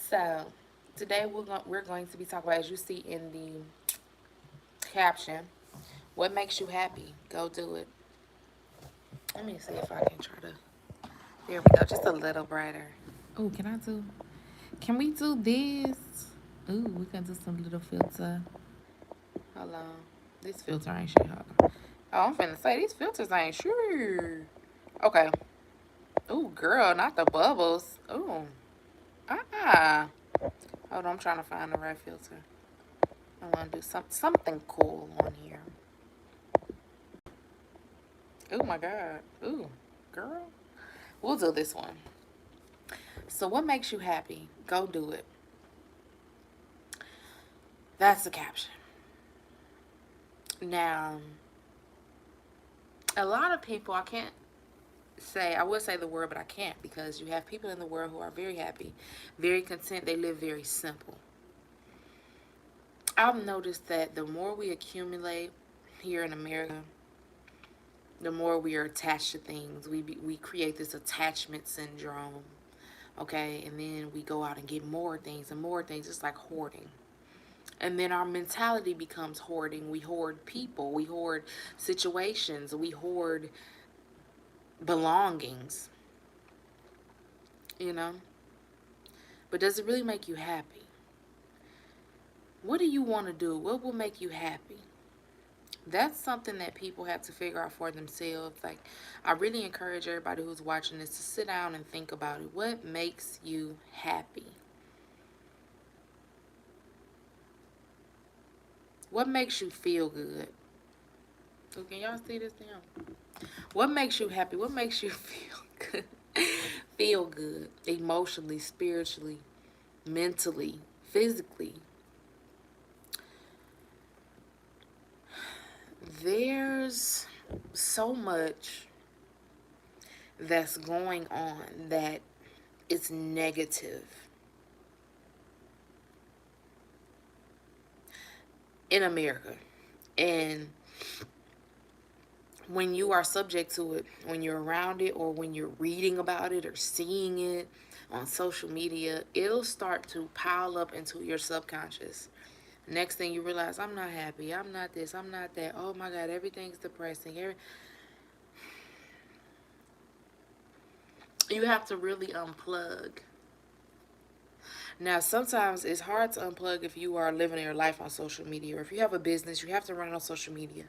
So, today we're going to be talking about, as you see in the caption, what makes you happy? Go do it. Let me see if I can try to. There we go. Just a little brighter. Oh, can I do? Can we do this? Ooh, we can do some little filter. Hold on. This filter ain't shit. Hold on. Oh, I'm finna say these filters ain't sure. Okay. Ooh, girl, not the bubbles. Ooh. Ah. Hold on, I'm trying to find the right filter. I want to do something cool on here. Oh my God. Ooh, girl. We'll do this one. So, what makes you happy? Go do it. That's the caption. Now, a lot of people, I would say the word, but I can't because you have people in the world who are very happy, very content. They live very simple. I've noticed that the more we accumulate here in America, the more we are attached to things. We create this attachment syndrome, okay? And then we go out and get more things and more things. It's like hoarding. And then our mentality becomes hoarding. We hoard people, we hoard situations, we hoard belongings, you know? But does it really make you happy? What do you want to do? What will make you happy? That's something that people have to figure out for themselves. Like, I really encourage everybody who's watching this to sit down and think about it. What makes you happy? What makes you feel good? So can y'all see this now? What makes you happy? What makes you feel good? Feel good emotionally, spiritually, mentally, physically. There's so much that's going on that is negative in America. And when you are subject to it, when you're around it, or when you're reading about it or seeing it on social media, it'll start to pile up into your subconscious. Next thing you realize, I'm not happy, I'm not this, I'm not that, oh my God, everything's depressing. You have to really unplug. Now, sometimes it's hard to unplug if you are living your life on social media, or if you have a business, you have to run it on social media.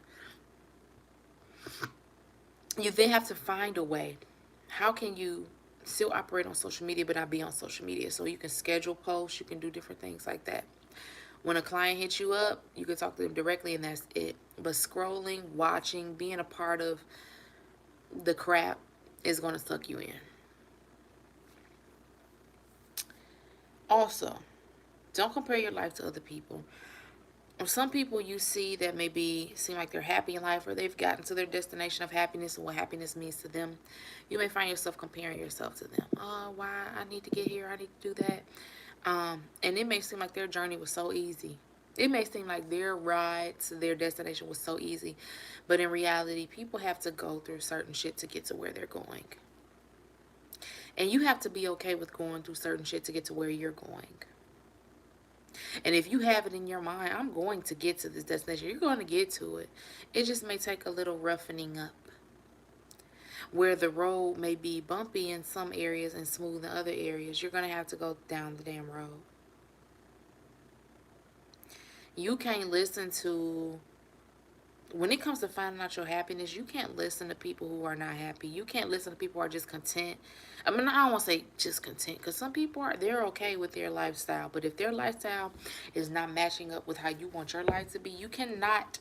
You then have to find a way. How can you still operate on social media but not be on social media? So you can schedule posts, you can do different things like that. When a client hits you up, you can talk to them directly and that's it. But scrolling, watching, being a part of the crap is going to suck you in. Also, don't compare your life to other people. Some people you see that maybe seem like they're happy in life, or they've gotten to their destination of happiness and what happiness means to them, you may find yourself comparing yourself to them. Oh, why I need to get here, I need to do that. And it may seem like their journey was so easy. It may seem like their ride to their destination was so easy, but in reality, people have to go through certain shit to get to where they're going. And you have to be okay with going through certain shit to get to where you're going. And if you have it in your mind, I'm going to get to this destination, you're going to get to it. It just may take a little roughening up. Where the road may be bumpy in some areas and smooth in other areas, you're going to have to go down the damn road. You can't listen to, when it comes to finding out your happiness, you can't listen to people who are not happy. You can't listen to people who are just content. I mean, I don't want to say just content, because some people they're okay with their lifestyle. But if their lifestyle is not matching up with how you want your life to be, you cannot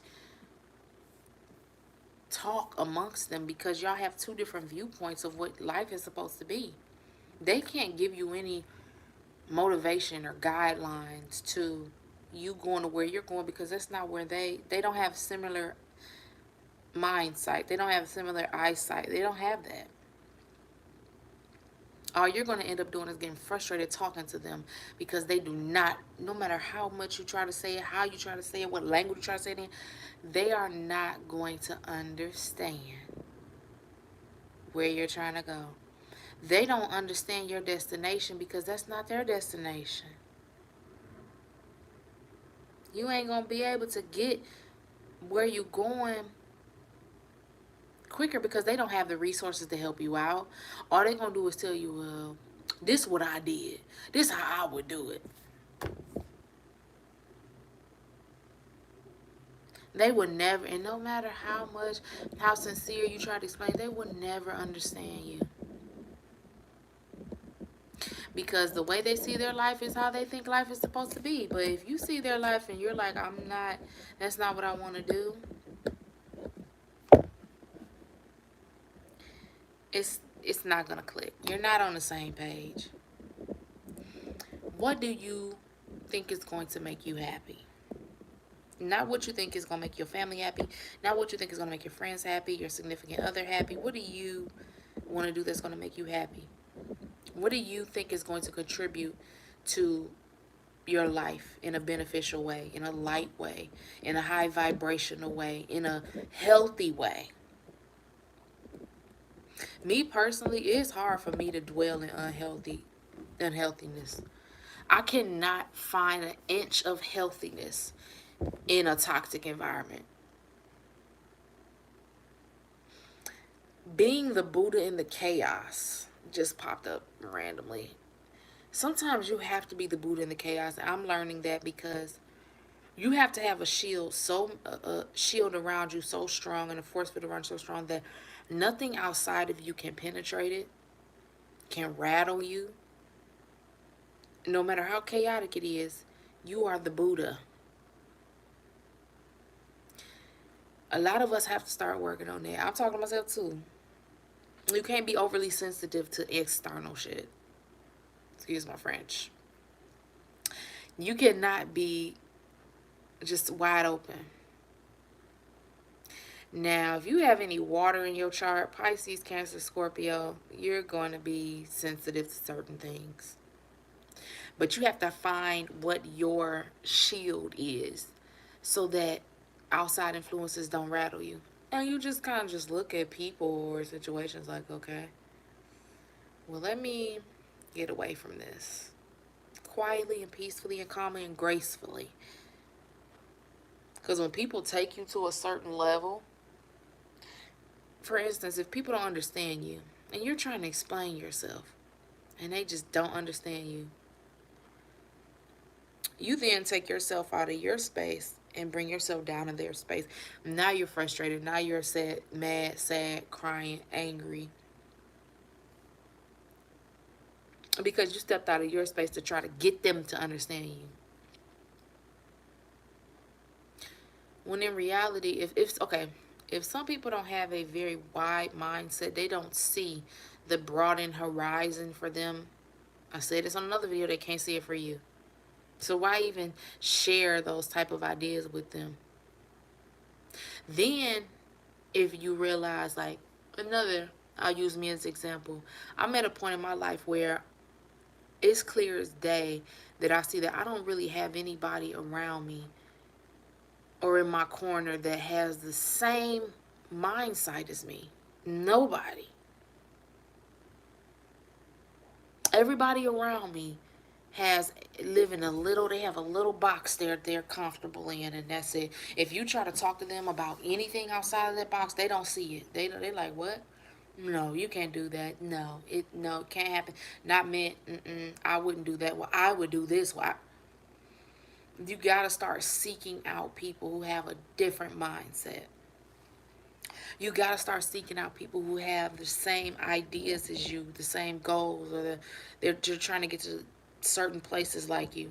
talk amongst them, because y'all have two different viewpoints of what life is supposed to be. They can't give you any motivation or guidelines to you going to where you're going, because that's not where they don't have similar mindset. They don't have similar eyesight. They don't have that. All you're going to end up doing is getting frustrated talking to them, because they do not, no matter how much you try to say it, how you try to say it, what language you try to say it in, they are not going to understand where you're trying to go. They don't understand your destination because that's not their destination. You ain't gonna be able to get where you going quicker because they don't have the resources to help you out. All they gonna do is tell you, well, this is what I did. This how I would do it. They would never, and no matter how much, how sincere you try to explain, they would never understand you. Because the way they see their life is how they think life is supposed to be. But if you see their life and you're like, I'm not, that's not what I want to do, it's not gonna click. You're not on the same page. What do you think is going to make you happy? Not what you think is going to make your family happy. Not what you think is going to make your friends happy, your significant other happy. What do you want to do that's going to make you happy? What do you think is going to contribute to your life in a beneficial way, in a light way, in a high vibrational way, in a healthy way? Me personally, it's hard for me to dwell in unhealthiness. I cannot find an inch of healthiness in a toxic environment. Being the Buddha in the chaos just popped up randomly. Sometimes you have to be the Buddha in the chaos. I'm learning that because you have to have a shield shield around you so strong and a force field around you so strong that nothing outside of you can penetrate it, can rattle you. No matter how chaotic it is, you are the Buddha. A lot of us have to start working on that. I'm talking to myself too. You can't be overly sensitive to external shit. Excuse my French. You cannot be just wide open. Now, if you have any water in your chart, Pisces, Cancer, Scorpio, you're going to be sensitive to certain things. But you have to find what your shield is so that outside influences don't rattle you. And you just kind of just look at people or situations like, okay, well, let me get away from this quietly and peacefully and calmly and gracefully. Because when people take you to a certain level, for instance, if people don't understand you and you're trying to explain yourself and they just don't understand you, you then take yourself out of your space and bring yourself down in their space. Now you're frustrated. Now you're sad, mad, sad, crying, angry. Because you stepped out of your space to try to get them to understand you. When in reality, if some people don't have a very wide mindset, they don't see the broadened horizon for them. I said this on another video, they can't see it for you. So why even share those type of ideas with them? Then, if you realize, like, I'll use me as an example. I'm at a point in my life where it's clear as day that I see that I don't really have anybody around me or in my corner that has the same mindset as me. Nobody. Everybody around me they have a little box they're comfortable in, and that's it. If you try to talk to them about anything outside of that box, they don't see it. They're like, what? No, you can't do that. No, it can't happen. Not meant. I wouldn't do that. Well, I would do this. You gotta start seeking out people who have a different mindset. You gotta start seeking out people who have the same ideas as you, the same goals, or they're trying to get to certain places like you.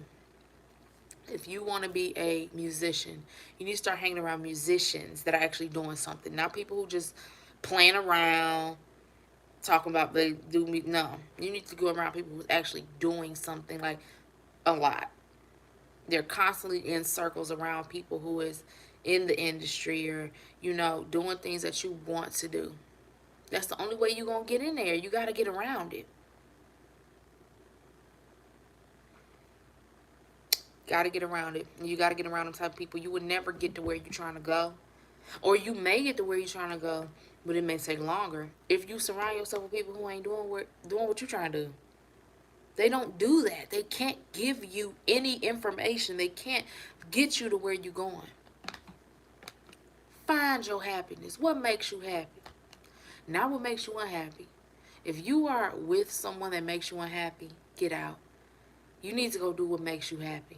If you want to be a musician, you need to start hanging around musicians that are actually doing something, not people who just playing around, talking about they do me. No, you need to go around people who's actually doing something, like a lot. They're constantly in circles around people who is in the industry or doing things that you want to do. That's the only way you're gonna get in there. You got to get around it. Got to get around it. You got to get around them type of people. You would never get to where you're trying to go Or you may get to where you're trying to go, but it may take longer. If you surround yourself with people who ain't doing what you're trying to do. They don't do that. They can't give you any information. They can't get you to where you're going. Find your happiness. What makes you happy? Not what makes you unhappy. If you are with someone that makes you unhappy, get out. You need to go do what makes you happy.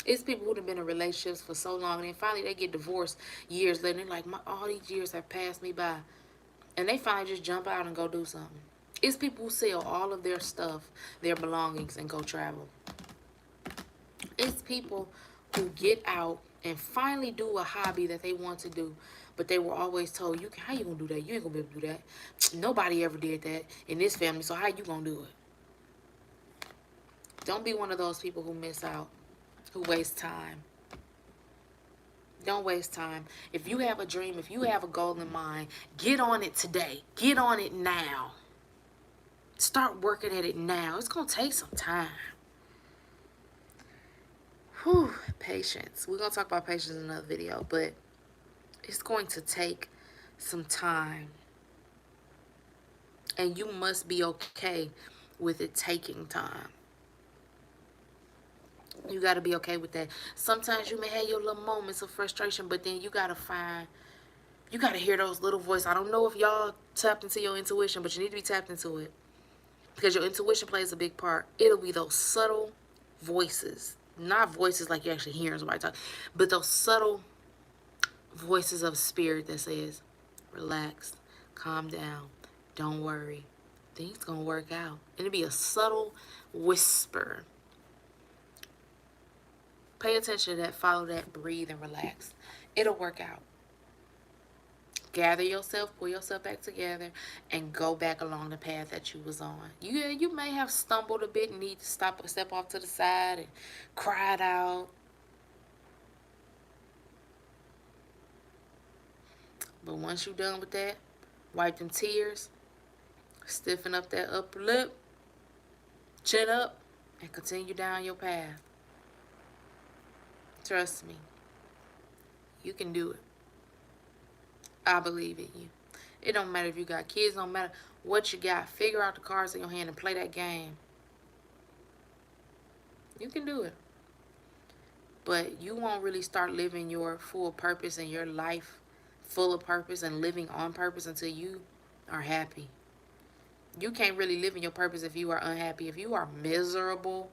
It's people who have been in relationships for so long, and then finally they get divorced years later. And they're like, all these years have passed me by. And they finally just jump out and go do something. It's people who sell all of their stuff, their belongings, and go travel. It's people who get out and finally do a hobby that they want to do, but they were always told, how you gonna do that? You ain't gonna be able to do that. Nobody ever did that in this family, so how you gonna do it? Don't be one of those people who miss out, who waste time. Don't waste time. If you have a dream, if you have a goal in mind, get on it today. Get on it now. Start working at it now. It's going to take some time. Whew, patience. We're going to talk about patience in another video, but it's going to take some time. And you must be okay with it taking time. You got to be okay with that. Sometimes you may have your little moments of frustration, but then you got to hear those little voices. I don't know if y'all tapped into your intuition, but you need to be tapped into it. Because your intuition plays a big part. It'll be those subtle voices. Not voices like you actually hearing somebody talk, but those subtle voices of spirit that says, relax, calm down, don't worry. Things gonna work out. And it'll be a subtle whisper. Pay attention to that, follow that, breathe, and relax. It'll work out. Gather yourself, pull yourself back together, and go back along the path that you was on. You may have stumbled a bit and need to step off to the side and cry it out. But once you're done with that, wipe them tears, stiffen up that upper lip, chin up, and continue down your path. Trust me, you can do it. I believe in you. It don't matter if you got kids, don't matter what you got. Figure out the cards in your hand and play that game. You can do it. But you won't really start living your full purpose and your life full of purpose and living on purpose until you are happy. You can't really live in your purpose if you are unhappy. If you are miserable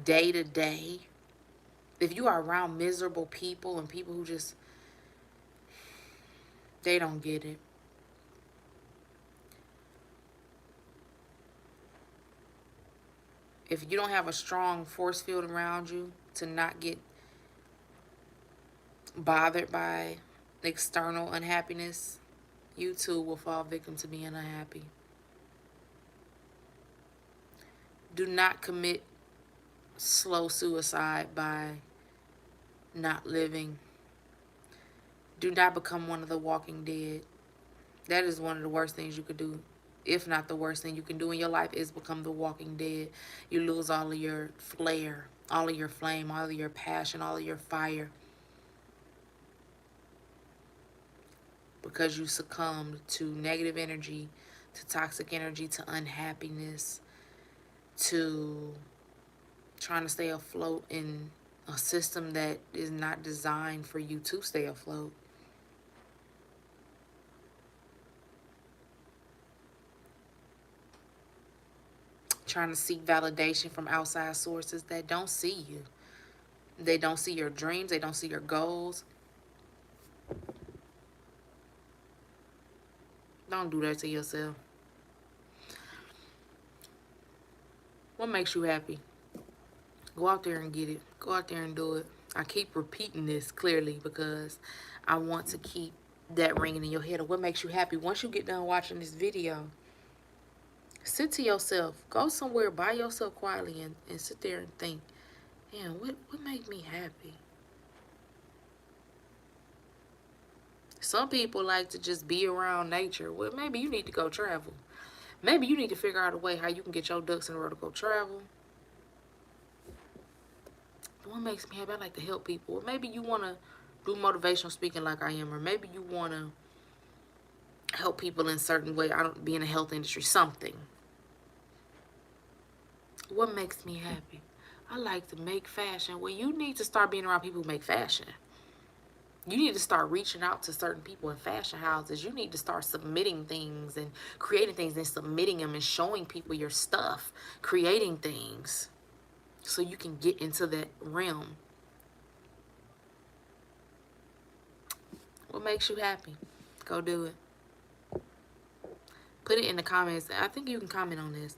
day to day, if you are around miserable people and people who just, they don't get it. If you don't have a strong force field around you to not get bothered by external unhappiness, you too will fall victim to being unhappy. Do not commit slow suicide by not living. Do not become one of the walking dead. That is one of the worst things you could do. If not the worst thing you can do in your life is become the walking dead. You lose all of your flair, all of your flame, all of your passion, all of your fire. Because you succumbed to negative energy, to toxic energy, to unhappiness, to trying to stay afloat in a system that is not designed for you to stay afloat. Trying to seek validation from outside sources that don't see you. They don't see your dreams. They don't see your goals. Don't do that to yourself. What makes you happy? Go out there and get it. Go out there and do it. I keep repeating this clearly because I want to keep that ringing in your head of what makes you happy. Once you get done watching this video, sit to yourself. Go somewhere by yourself quietly and sit there and think, man, what makes me happy? Some people like to just be around nature. Well, maybe you need to go travel. Maybe you need to figure out a way how you can get your ducks in a row to go travel. What makes me happy? I like to help people. Or maybe you want to do motivational speaking like I am, or maybe you want to help people in a certain way. I don't be in the health industry, something. What makes me happy? I like to make fashion. Well, you need to start being around people who make fashion. You need to start reaching out to certain people in fashion houses. You need to start submitting things and creating things and submitting them and showing people your stuff, creating things so you can get into that realm. What makes you happy? Go do it. Put it in the comments. I think you can comment on this.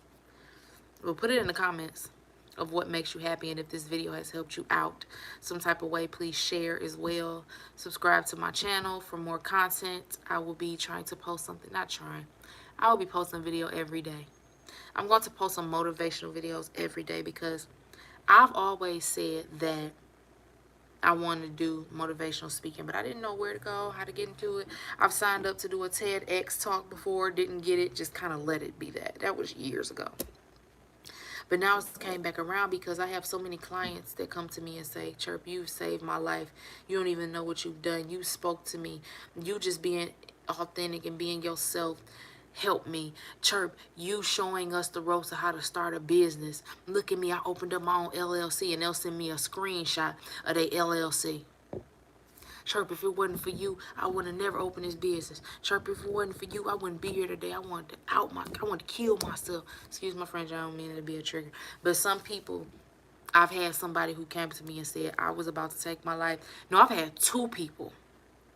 Well, put it in the comments of what makes you happy, and if this video has helped you out some type of way, please share as well. Subscribe to my channel for more content. I will be trying to post something, not trying, I will be posting a video every day. I'm going to post some motivational videos every day because I've always said that I wanted to do motivational speaking, but I didn't know where to go, how to get into it. I've signed up to do a TEDx talk before, didn't get it, just kind of let it be that. That was years ago. But now it's came back around because I have so many clients that come to me and say, Chirp, you've saved my life. You don't even know what you've done. You spoke to me. You just being authentic and being yourself help me. Chirp, you showing us the ropes of how to start a business. Look at me, I opened up my own LLC, and they'll send me a screenshot of their LLC. Chirp, if it wasn't for you, I would have never opened this business. Chirp, if it wasn't for you, I wouldn't be here today. I wanted to kill myself. Excuse my French, I don't mean it to be a trigger. But some people, I've had somebody who came to me and said I was about to take my life. No, I've had two people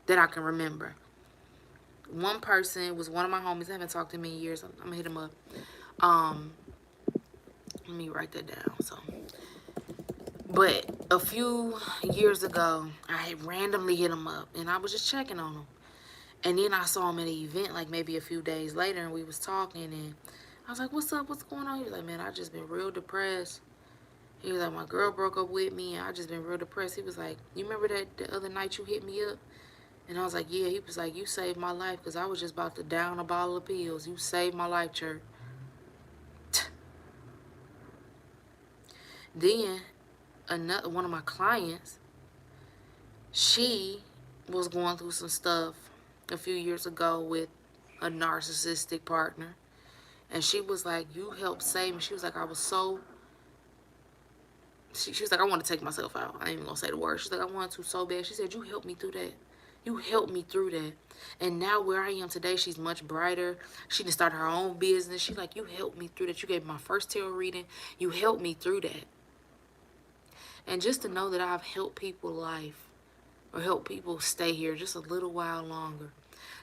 that I can remember. One person was one of my homies. I haven't talked to him in years. I'm gonna hit him up. Let me write that down. But a few years ago, I had randomly hit him up, and I was just checking on him. And then I saw him at an event, like maybe a few days later, and we was talking, and I was like, what's up? What's going on? He was like, man, I just been real depressed. He was like, my girl broke up with me, and I just been real depressed. He was like, you remember that the other night you hit me up? And I was like, yeah. He was like, you saved my life because I was just about to down a bottle of pills. You saved my life, Chirp. Then another one of my clients, she was going through some stuff a few years ago with a narcissistic partner, and she was like, you helped save me. She was like, I was so she was like, I want to take myself out. I ain't even gonna say the word. She's like, I wanted to so bad. She said, you helped me through that. You helped me through that. And now where I am today, she's much brighter. She done started her own business. She's like, you helped me through that. You gave me my first tarot reading. You helped me through that. And just to know that I've helped people life, or help people stay here just a little while longer,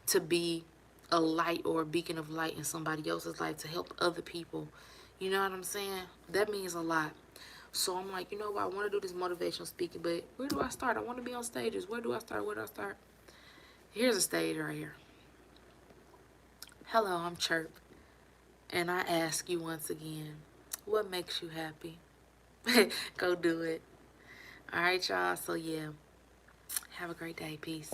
to be a light or a beacon of light in somebody else's life, to help other people, you know what I'm saying? That means a lot. So I'm like, you know what, I want to do this motivational speaking, but where do I start? I want to be on stages. Where do I start? Where do I start? Here's a stage right here. Hello, I'm Chirp, and I ask you once again, what makes you happy? Go do it. All right, y'all. So yeah, have a great day. Peace.